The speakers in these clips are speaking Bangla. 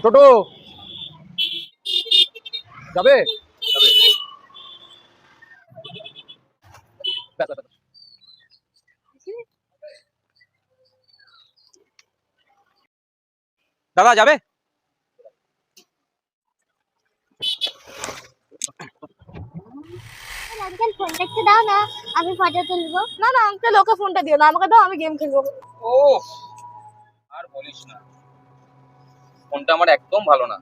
টোটো যাবে? দাদা যাবে? আঙ্কেল ফোনটা একটু দাও না, আমি ফটো তুলবো। না না আঙ্কেল, ওকে ফোনটা দিও না, আমাকে দাও, আমি গেম খেলবো। ও আর বলিস না, ফোনটা আমার একদম ভালো না।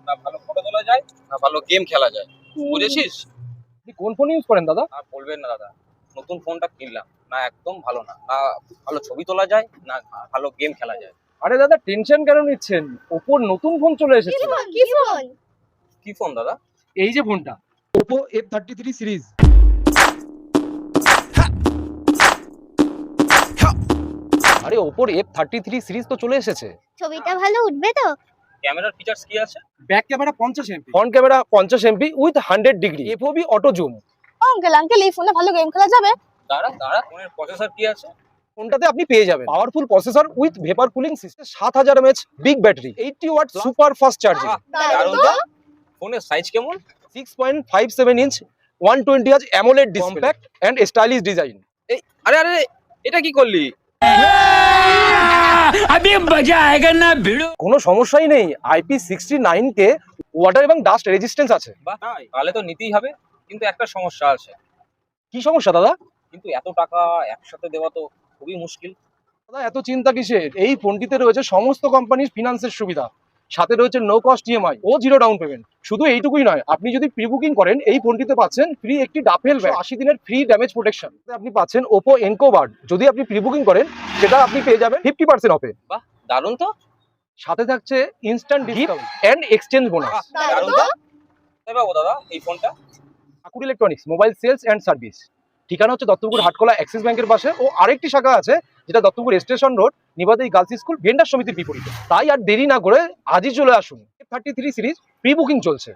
না ভালো ফটো তোলা যায়, না ভালো গেম খেলা যায়, বুঝেছিস? আপনি কোন ফোন ইউজ করেন দাদা? আর বলবেন না দাদা, নতুন ফোনটা কিনলাম না, একদম ভালো না। না ভালো ছবি তোলা যায়, না ভালো গেম খেলা যায়। আরে দাদা টেনশন কেন নিচ্ছেন? ওপোর নতুন ফোন চলে এসেছে। কি ফোন? কি ফোন দাদা? এই যে ফোনটা, Oppo F33 সিরিজ। আরে ওপোর F33 সিরিজ তো চলে এসেছে। ছবিটা ভালো উঠবে তো? ক্যামেরার ফিচার্স কি আছে? Back camera 50 MP, front camera 50 MP with 100 degree FOV auto zoom. Uncle uncle, এই ফোনে ভালো গেম খেলা যাবে? দাঁড়া দাঁড়া, ফোনের প্রসেসর কি আছে? ফোনটাতে আপনি পেয়ে যাবেন powerful processor with vapour cooling system, 7000 mAh big battery, 80 watt super fast charging, দারুণ তো। ফোনের সাইজ কেমন? 6.57 inch 120 Hz AMOLED display, compact and stylish design. এই আরে আরে, এটা কি করলি? কোনো সমস্যাই নেই, IP69 কে ওয়াটার এবং ডাস্ট রেজিস্ট্যান্স আছে। বাহ, তাহলে তো নিতেই হবে। কিন্তু একটা সমস্যা আছে। কি সমস্যা দাদা? কিন্তু এত টাকা একসাথে দেওয়া তো খুবই মুশকিল। দাদা এত চিন্তা কিসের? এই ফোনটিতে রয়েছে সমস্ত কোম্পানির ফিনান্সের সুবিধা, সাথে রয়েছে নো কস্ট ইএমআই ও জিরো ডাউন পেমেন্ট। শুধু এইটুকুই নয়, আপনি যদি প্রি বুকিং করেন এই ফোনটিতে পাচ্ছেন ফ্রি একটি ডাফেল ব্যাগ, 80 দিনের ফ্রি ড্যামেজ প্রোটেকশন। আপনি পাচ্ছেন ওপো এনকো বার্ড, যদি আপনি প্রি বুকিং করেন সেটা আপনি পেয়ে যাবেন 50% অফে। বাহ, দারুণ তো। সাথে থাকছে instant discount and exchange bonus. বাহ, দারুণ তো। কোথায় পাবো দাদা এই ফোনটা? Thakur electronics mobile sales and service, ঠিকানা হচ্ছে দত্তপুকুর হাটখোলা অ্যাক্সিস ব্যাংকের পাশে, ও আরেকটি শাখা আছে যেটা দত্তপুর স্টেশন রোড নিবাদী গার্লস স্কুল ভেন্ডার সমিতির বিপরীতে। তাই আর দেরি না করে আজই চলে আসুন। F33 সিরিজ প্রি বুকিং চলছে।